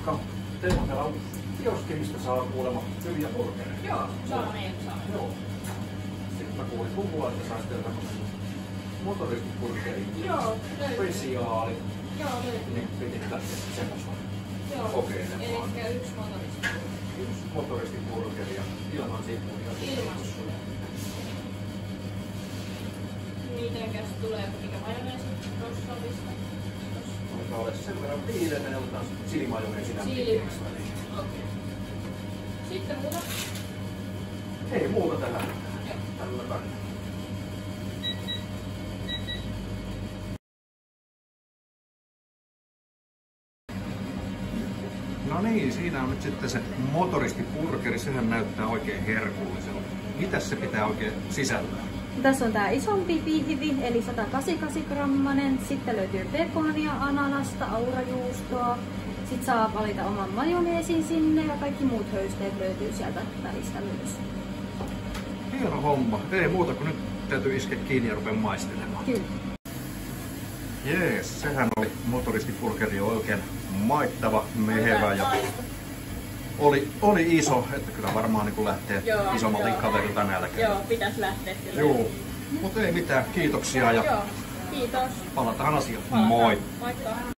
Moikka! Teillä on täällä kioski, mistä saa kuulemma hyviä burgereita. Joo, saa meidän saa. Joo. Sitten mä kuulin Kumpula, että saisi teiltä motoristiburgerin. Joo, löytyy. Spesiaali. Joo, löytyy. Niin piti lähteä semmoista Joo, kokeilemaan. elikkä yksi motorista. Yksi motoristiburgeri ja ilman sippuja. Ilman. Mitenkäs tulee, mikä majoneesi tuossa lista? Alkaa olla sen verran viileinen ja otetaan silimajoneesi Siilimajoneesi. Okei. Sitten muuta? Ei muuta tällä. Joo. Tällä kannalla. No niin, siinä on nyt sitten se motoristiburgeri. Sehän näyttää oikein herkulliselta. Mitäs se pitää oikein sisällään? Tässä on tää isompi pihvi, eli 188 grammanen. Sitten löytyy pekonia, ananasta, aurajuustoa. Sitten saa valita oman majoneesin sinne ja kaikki muut höysteet löytyy sieltä välistä myös. Hieno homma. Ei muuta kuin nyt täytyy iskeä kiinni ja rupea maistelemaan. Kyllä. Jees, sehän oli motoristiburgeri oikein maittava, mehevä ja oli iso, että kyllä varmaan niin lähtee isommalta kaverilta nälkä. Joo, pitäisi lähteä kyllä. Joo, mutta ei mitään, kiitoksia ja Joo, kiitos. palataan asiaan. Palataan. Moi! Moikka!